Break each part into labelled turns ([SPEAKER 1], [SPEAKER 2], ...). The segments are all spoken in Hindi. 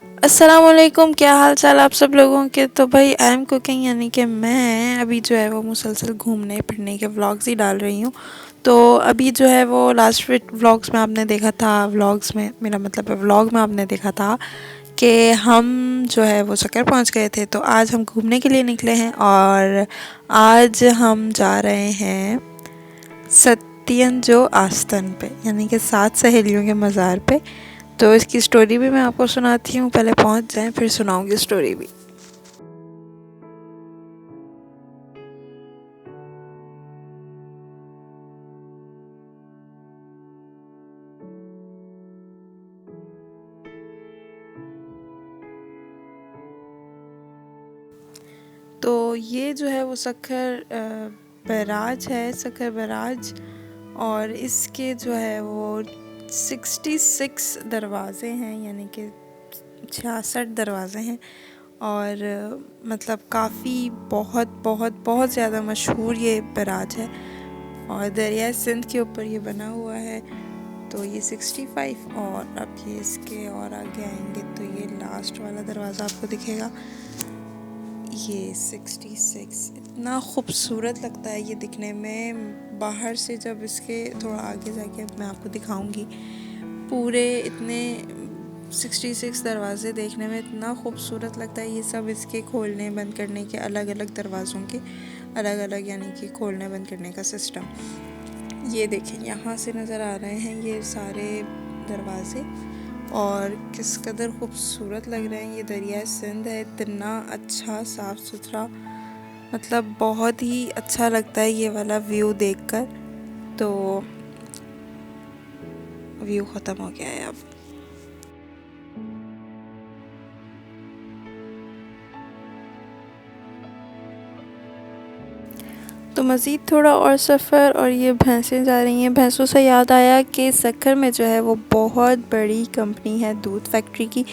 [SPEAKER 1] अस्सलामुअलैकुम, क्या हाल चाल आप सब लोगों के। तो भाई आई एम कुकिंग, यानी कि मैं अभी जो है वो मुसलसल घूमने फिरने के व्लॉग्स ही डाल रही हूँ। तो अभी जो है वो लास्ट वीक व्लॉग्स में आपने देखा था, व्लॉग्स में मेरा मतलब है व्लॉग में आपने देखा था कि हम जो है वो शक्कर पहुँच गए थे। तो आज हम घूमने के लिए निकले हैं और आज हम जा रहे हैं सत्यन आस्तन पे, यानी कि 7 सहेलियों के मज़ार पे। तो इसकी स्टोरी भी मैं आपको सुनाती हूँ, पहले पहुँच जाएं फिर सुनाऊंगी स्टोरी भी। तो ये जो है वो सखर बैराज है, सखर बैराज। और इसके जो है वो 66 दरवाज़े हैं, यानी कि 66 दरवाज़े हैं। और मतलब काफ़ी बहुत बहुत बहुत ज़्यादा मशहूर ये बैराज है और दरिया सिंध के ऊपर ये बना हुआ है। तो ये 65, और अब ये इसके और आगे आएंगे तो ये लास्ट वाला दरवाज़ा आपको दिखेगा, ये 66। इतना खूबसूरत लगता है ये दिखने में, बाहर से जब इसके थोड़ा आगे जाके मैं आपको दिखाऊंगी। पूरे इतने 66 दरवाज़े देखने में इतना खूबसूरत लगता है। ये सब इसके खोलने बंद करने के अलग अलग दरवाज़ों के अलग अलग, यानी कि खोलने बंद करने का सिस्टम। ये देखें, यहाँ से नज़र आ रहे हैं ये सारे दरवाज़े, और किस कदर खूबसूरत लग रहे हैं। ये दरिया सिंध है, इतना अच्छा साफ़ सुथरा, मतलब बहुत ही अच्छा लगता है ये वाला व्यू देखकर। तो व्यू ख़त्म हो गया है अब। तो मज़ीद थोड़ा और सफ़र, और ये भैंसें जा रही हैं। भैंसों से याद आया कि सक्कर में जो है वो बहुत बड़ी कंपनी है, दूध फैक्ट्री की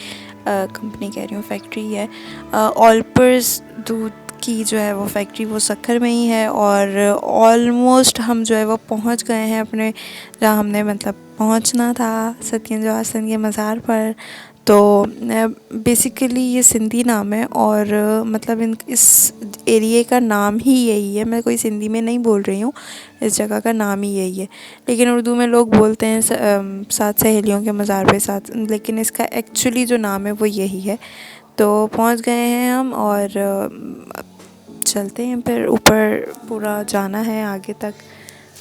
[SPEAKER 1] कंपनी कह रही हूँ, फैक्ट्री है। ऑलपर्स दूध की जो है वो फैक्ट्री वो सक्कर में ही है। और ऑलमोस्ट हम जो है वो पहुँच गए हैं अपने जहाँ हमने मतलब पहुँचना था, सत्यन जो आसन के मज़ार पर। तो बेसिकली ये सिंधी नाम है, और मतलब इन इस एरिए का नाम ही यही है। मैं कोई सिंधी में नहीं बोल रही हूँ, इस जगह का नाम ही यही है। लेकिन उर्दू में लोग बोलते हैं 7 सहेलियों के मज़ार पे 7, लेकिन इसका एक्चुअली जो नाम है वो यही है। तो पहुँच गए हैं हम, और चलते हैं फिर ऊपर, पूरा जाना है आगे तक।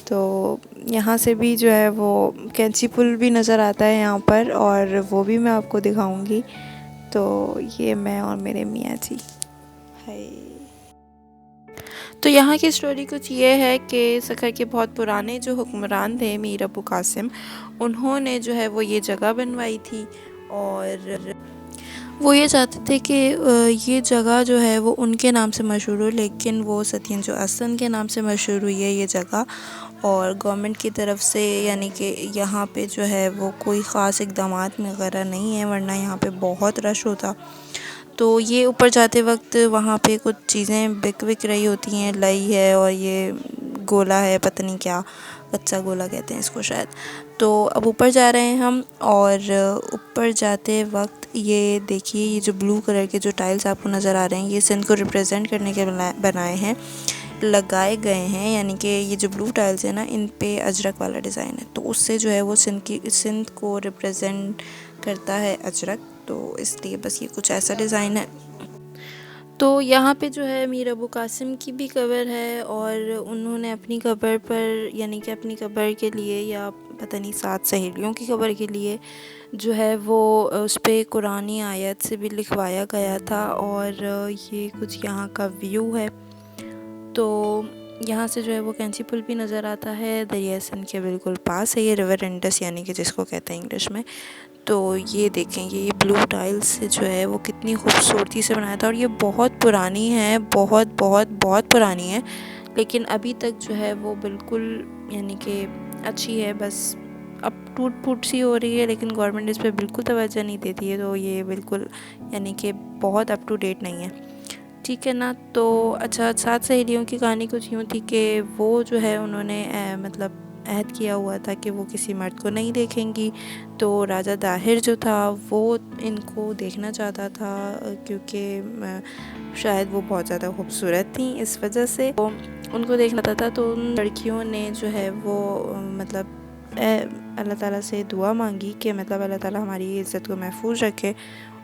[SPEAKER 1] तो यहाँ से भी जो है वो कैंची पुल भी नज़र आता है यहाँ पर, और वो भी मैं आपको दिखाऊंगी। तो ये मैं और मेरे मियाँ जी। हाय। तो यहाँ की स्टोरी कुछ ये है कि सक्कर के बहुत पुराने जो हुक्मरान थे, मीर अबू कासिम, उन्होंने जो है वो ये जगह बनवाई थी। और वो ये चाहते थे कि ये जगह जो है वो उनके नाम से मशहूर हो, लेकिन वो सत्यन जो आसन के नाम से मशहूर हुई है ये जगह। और गवर्नमेंट की तरफ से, यानी कि यहाँ पे जो है वो कोई ख़ास इक़दामात वगैरह नहीं है, वरना यहाँ पे बहुत रश होता। तो ये ऊपर जाते वक्त वहाँ पे कुछ चीज़ें बिक रही होती हैं, लई है और ये गोला है, पता नहीं क्या, कच्चा गोला कहते हैं इसको शायद। तो अब ऊपर जा रहे हैं हम, और ऊपर जाते वक्त ये देखिए, ये जो ब्लू कलर के जो टाइल्स आपको नज़र आ रहे हैं, ये सिंध को रिप्रेजेंट करने के बनाए हैं, लगाए गए हैं। यानी कि ये जो ब्लू टाइल्स है ना, इन पे अजरक वाला डिज़ाइन है, तो उससे जो है वो सिंध को रिप्रेजेंट करता है अजरक, तो इसलिए बस ये कुछ ऐसा डिज़ाइन है। तो यहाँ पे जो है मीर अबू कासिम की भी कब्र है, और उन्होंने अपनी कब्र पर, यानी कि अपनी कब्र के लिए, या पता नहीं 7 सहेलियों की कब्र के लिए जो है वो उस पर कुरानी आयत से भी लिखवाया गया था। और ये कुछ यहाँ का व्यू है। तो यहाँ से जो है वो कैंची पुल भी नज़र आता है, दरिया सिंध के बिल्कुल पास है ये रिवर इंडस, यानी कि जिसको कहते हैं इंग्लिश में। तो ये देखें, ये ब्लू टाइल्स से जो है वो कितनी खूबसूरती से बनाया था, और ये बहुत पुरानी है, बहुत बहुत बहुत पुरानी है, लेकिन अभी तक जो है वो बिल्कुल, यानी कि अच्छी है। बस अब टूट फूट सी हो रही है, लेकिन गवर्नमेंट इस पर बिल्कुल तवज्जो नहीं देती है, तो ये बिल्कुल, यानी कि बहुत अप टू डेट नहीं है, ठीक है ना। तो अच्छा, 7 सहेलियों की कहानी कुछ यूँ थी कि वो जो है उन्होंने मतलब अहद किया हुआ था कि वो किसी मर्द को नहीं देखेंगी। तो राजा दाहिर जो था वो इनको देखना चाहता था, क्योंकि शायद वो बहुत ज़्यादा खूबसूरत थी, इस वजह से वो उनको देखना चाहता था। तो उन लड़कियों ने जो है वो मतलब अल्लाह ताला से दुआ मांगी कि मतलब अल्लाह ताला हमारी इज़्ज़त को महफूज रखे,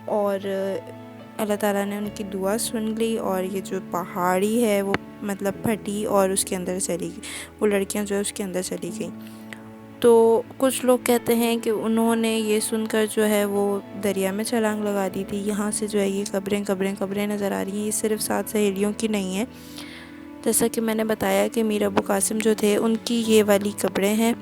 [SPEAKER 1] और अल्लाह ताला ने उनकी दुआ सुन ली और ये जो पहाड़ी है वो मतलब फटी और उसके अंदर चली गई, वो लड़कियां जो है उसके अंदर चली गई। तो कुछ लोग कहते हैं कि उन्होंने ये सुनकर जो है वो दरिया में छलांग लगा दी थी। यहाँ से जो है ये कब्रें नज़र आ रही हैं। ये सिर्फ 7 सहेलियों की नहीं है, जैसा कि मैंने बताया कि मीर अबू कासिम जो थे उनकी ये वाली कब्रें हैं,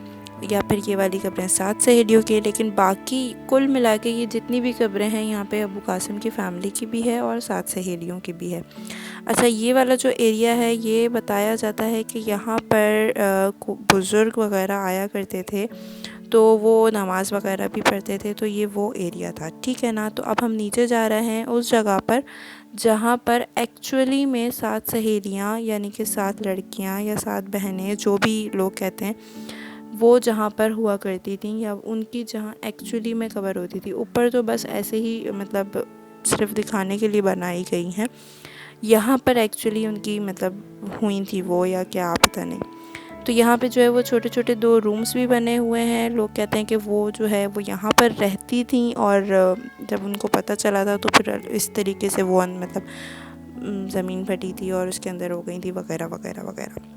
[SPEAKER 1] या फिर ये वाली कब्रें 7 सहेलियों की, लेकिन बाकी कुल मिला के ये जितनी भी कब्रें हैं यहाँ पे अबू कासिम की फ़ैमिली की भी है और 7 सहेलियों की भी है। अच्छा, ये वाला जो एरिया है ये बताया जाता है कि यहाँ पर बुज़ुर्ग वगैरह आया करते थे, तो वो नमाज़ वगैरह भी पढ़ते थे, तो ये वो एरिया था, ठीक है ना। तो अब हम नीचे जा रहे हैं उस जगह पर जहाँ पर एक्चुअली में 7 सहेलियाँ यानी कि 7 लड़कियाँ या 7 बहनें, जो भी लोग कहते हैं, वो जहाँ पर हुआ करती थी या उनकी जहाँ एक्चुअली में कब्र होती थी। ऊपर तो बस ऐसे ही मतलब सिर्फ दिखाने के लिए बनाई गई हैं, यहाँ पर एक्चुअली उनकी मतलब हुई थी वो, या क्या पता नहीं। तो यहाँ पे जो है वो छोटे छोटे 2 रूम्स भी बने हुए हैं। लोग कहते हैं कि वो जो है वो यहाँ पर रहती थी, और जब उनको पता चला था तो फिर इस तरीके से वो मतलब ज़मीन फटी थी और उसके अंदर हो गई थी वगैरह वगैरह वगैरह।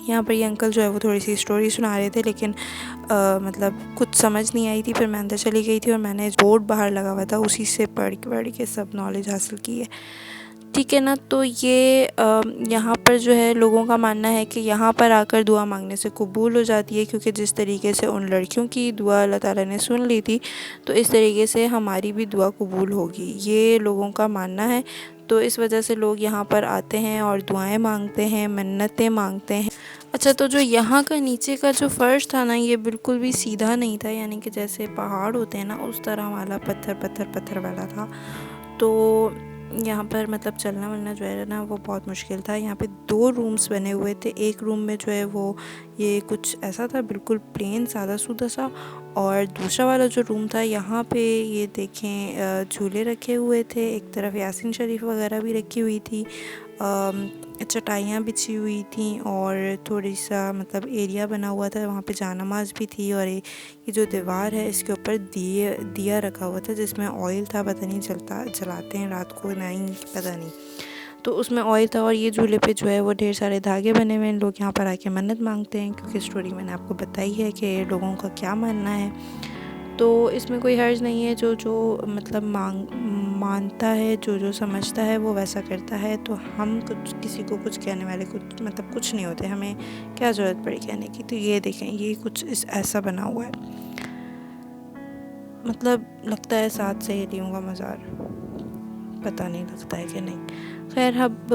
[SPEAKER 1] यहाँ पर ये अंकल जो है वो थोड़ी सी स्टोरी सुना रहे थे, लेकिन मतलब कुछ समझ नहीं आई थी। फिर मैं अंदर चली गई थी और मैंने बोर्ड बाहर लगा हुआ था, उसी से पढ़ के सब नॉलेज हासिल की है, ठीक है ना। तो ये यहाँ पर जो है लोगों का मानना है कि यहाँ पर आकर दुआ मांगने से कबूल हो जाती है, क्योंकि जिस तरीके से उन लड़कियों की दुआ अल्लाह ताला ने सुन ली थी, तो इस तरीके से हमारी भी दुआ कबूल होगी, ये लोगों का मानना है। तो इस वजह से लोग यहाँ पर आते हैं और दुआएं मांगते हैं, मन्नतें मांगते हैं। अच्छा, तो जो यहाँ का नीचे का जो फ़र्श था ना, ये बिल्कुल भी सीधा नहीं था, यानी कि जैसे पहाड़ होते हैं ना उस तरह वाला पत्थर वाला था। तो यहाँ पर मतलब चलना वलना जो है ना वो बहुत मुश्किल था। यहाँ पे 2 रूम्स बने हुए थे। एक रूम में जो है वो ये कुछ ऐसा था बिल्कुल प्लेन सादा सूदा सा, और दूसरा वाला जो रूम था यहाँ पे ये देखें झूले रखे हुए थे, एक तरफ यासीन शरीफ वगैरह भी रखी हुई थी, चटाइयाँ बिछी हुई थी, और थोड़ी सा मतलब एरिया बना हुआ था, वहाँ पे जानमाज़ भी थी। और ये जो दीवार है इसके ऊपर दिया रखा हुआ था जिसमें ऑयल था, पता नहीं जलाते हैं रात को, नहीं पता नहीं, तो उसमें ऑयल था। और ये झूले पे जो है वो ढेर सारे धागे बने हुए हैं। लोग यहाँ पर आके मन्नत मांगते हैं, क्योंकि स्टोरी मैंने आपको बताई है कि लोगों का क्या मानना है। तो इसमें कोई हर्ज नहीं है, जो मतलब मानता है, जो समझता है वो वैसा करता है। तो हम कुछ किसी को कुछ कहने वाले कुछ मतलब कुछ नहीं होते, हमें क्या ज़रूरत पड़ी कहने की। तो ये देखें, ये कुछ ऐसा बना हुआ है, मतलब लगता है 7 सहेलियों का मज़ार, पता नहीं लगता है कि नहीं। खैर, अब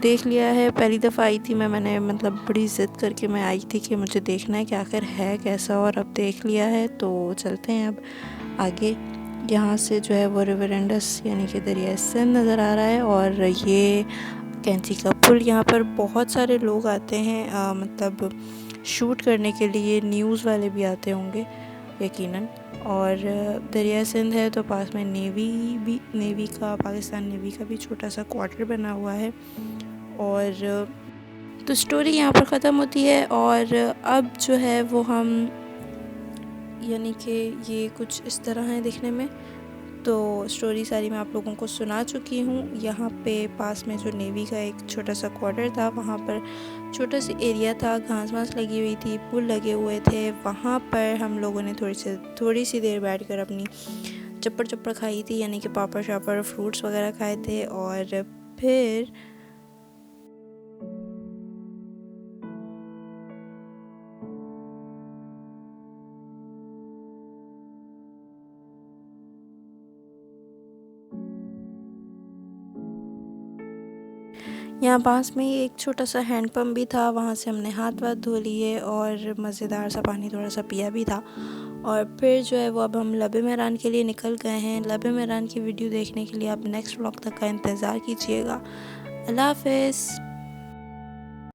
[SPEAKER 1] देख लिया है, पहली दफ़ा आई थी मैंने मतलब बड़ी ज़िद करके मैं आई थी कि मुझे देखना है कि आखिर है कैसा, और अब देख लिया है। तो चलते हैं अब आगे। यहाँ से जो है वो रिवर इंडस यानी कि दरिया सिंध नज़र आ रहा है, और ये कैंची का पुल। यहाँ पर बहुत सारे लोग आते हैं मतलब शूट करने के लिए, न्यूज़ वाले भी आते होंगे यकीनन। और दरिया सिंध है तो पास में नेवी का, पाकिस्तान नेवी का भी छोटा सा क्वार्टर बना हुआ है। और तो स्टोरी यहाँ पर ख़त्म होती है। और अब जो है वो हम यानी कि ये कुछ इस तरह है दिखने में। तो स्टोरी सारी मैं आप लोगों को सुना चुकी हूँ। यहाँ पे पास में जो नेवी का एक छोटा सा क्वार्टर था, वहाँ पर छोटा सा एरिया था, घास वास लगी हुई थी, पुल लगे हुए थे। वहाँ पर हम लोगों ने थोड़ी सी देर बैठकर अपनी चप्पड़ खाई थी, यानी कि पापड़ शापड़ फ्रूट्स वगैरह खाए थे। और फिर यहाँ पास में ही एक छोटा सा हैंड पंप भी था, वहाँ से हमने हाथ वाथ धो लिए और मज़ेदार सा पानी थोड़ा सा पिया भी था। और फिर जो है वो अब हम लबे मेहरान के लिए निकल गए हैं। लबे मेहरान की वीडियो देखने के लिए आप नेक्स्ट व्लॉग तक का इंतज़ार कीजिएगा। अल्लाह हाफ़िज़।